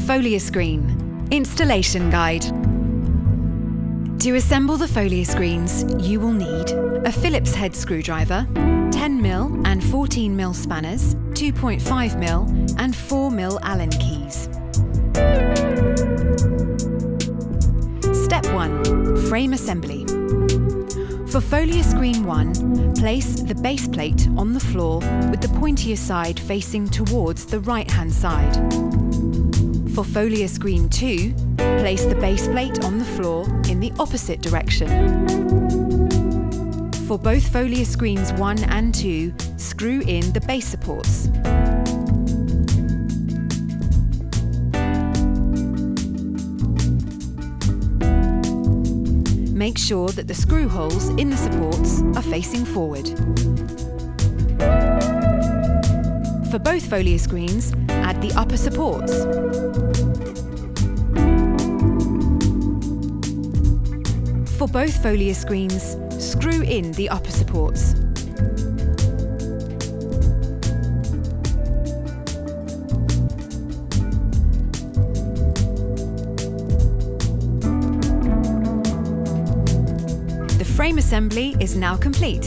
Foliascreen Installation Guide. To assemble the Foliascreens, you will need a Phillips head screwdriver, 10mm and 14mm spanners, 2.5mm and 4mm Allen keys. Step 1. Frame assembly. For Foliascreen 1, place the base plate on the floor with the pointier side facing towards the right-hand side. For Foliascreen 2, place the base plate on the floor in the opposite direction. For both Foliascreens 1 and 2, screw in the base supports. Make sure that the screw holes in the supports are facing forward. For both Foliascreens, add the upper supports. For both Foliascreens, screw in the upper supports. The frame assembly is now complete.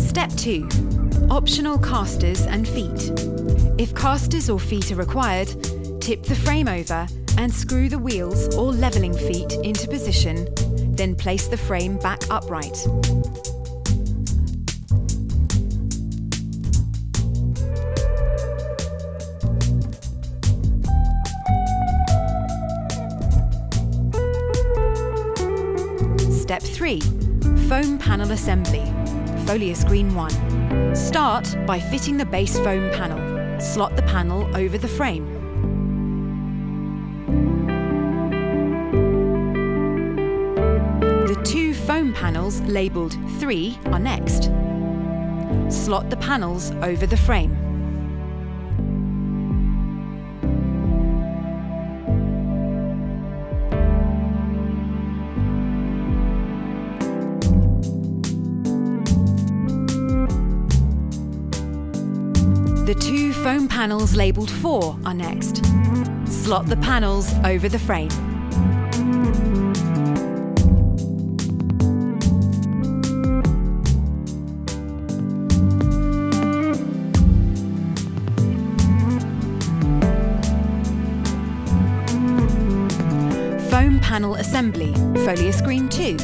Step 2. Optional casters and feet. If casters or feet are required, tip the frame over and screw the wheels or levelling feet into position, then place the frame back upright. Step 3. Foam panel assembly. Foliascreen 1. Start by fitting the base foam panel. Slot the panel over the frame. The two foam panels labelled 3 are next. Slot the panels over the frame. The two foam panels labelled 4 are next. Slot the panels over the frame. Foam panel assembly, Foliascreen 2.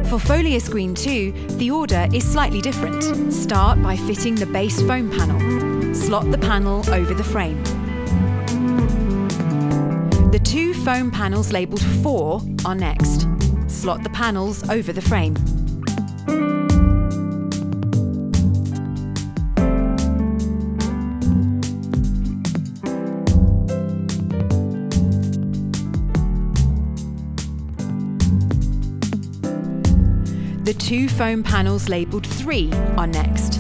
For Foliascreen 2, the order is slightly different. Start by fitting the base foam panel. Slot the panel over the frame. The two foam panels labelled 4 are next. Slot the panels over the frame. The two foam panels labelled 3 are next.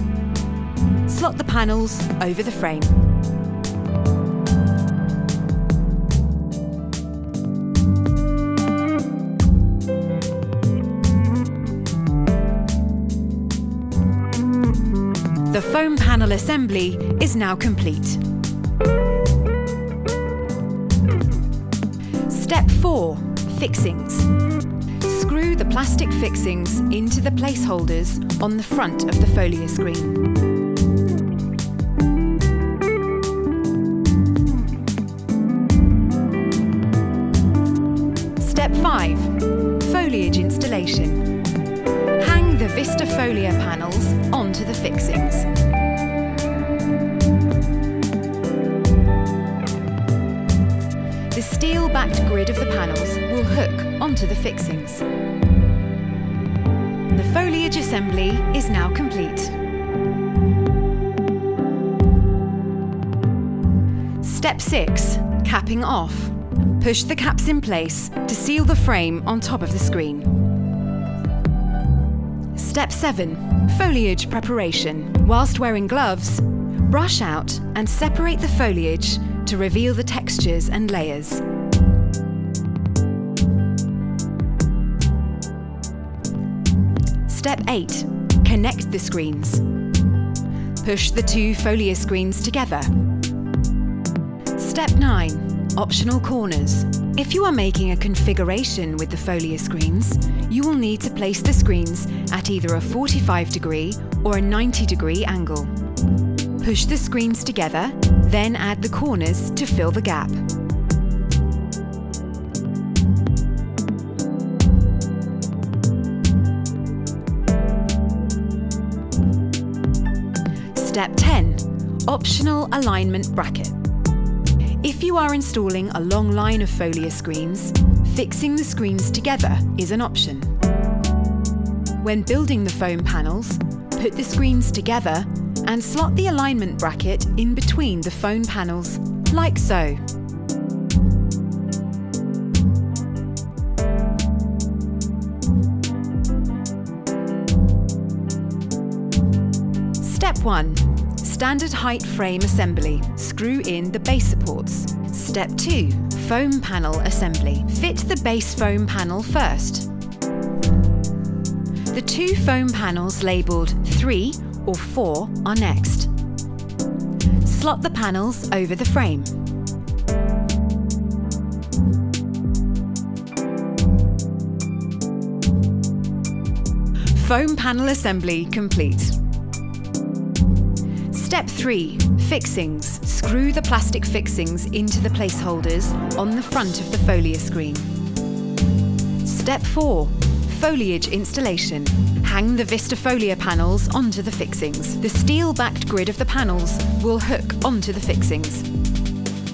Slot the panels over the frame. The foam panel assembly is now complete. Step 4. Fixings. Screw the plastic fixings into the placeholders on the front of the Foliascreen. Step 5. Foliage installation. Hang the Vistafolia panels onto the fixings. The steel-backed grid of the panels will hook onto the fixings. The foliage assembly is now complete. Step 6. Capping off. Push the caps in place to seal the frame on top of the screen. Step 7. Foliage preparation. Whilst wearing gloves, brush out and separate the foliage to reveal the textures and layers. Step 8. Connect the screens. Push the two Foliascreens together. Step 9. Optional corners. If you are making a configuration with the Foliascreens, you will need to place the screens at either a 45-degree or a 90-degree angle. Push the screens together, then add the corners to fill the gap. Step 10. Optional alignment bracket. If you are installing a long line of Foliascreens, fixing the screens together is an option. When building the foam panels, put the screens together and slot the alignment bracket in between the foam panels, like so. Step 1. Standard height frame assembly. Screw in the base supports. Step 2. Foam panel assembly. Fit the base foam panel first. The two foam panels labelled 3 or 4 are next. Slot the panels over the frame. Foam panel assembly complete. Step 3. Fixings. Screw the plastic fixings into the placeholders on the front of the Foliascreen. Step 4. Foliage installation. Hang the Vistafolia panels onto the fixings. The steel-backed grid of the panels will hook onto the fixings.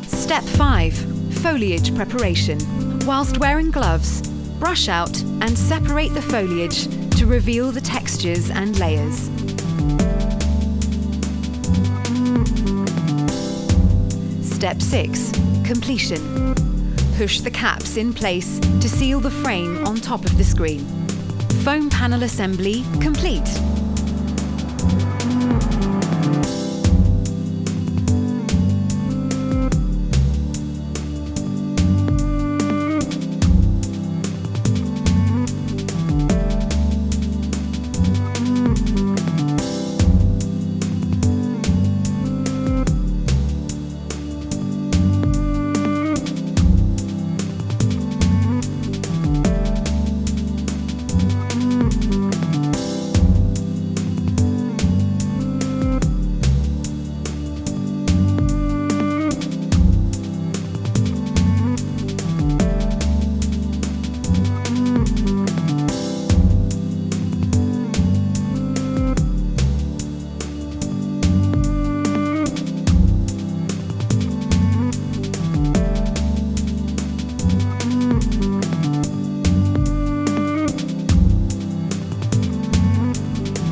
Step 5. Foliage preparation. Whilst wearing gloves, brush out and separate the foliage to reveal the textures and layers. Step 6. Completion. Push the caps in place to seal the frame on top of the screen. Foam panel assembly complete.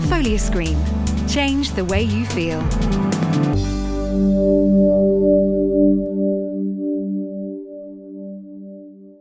Foliascreen. Change the way you feel.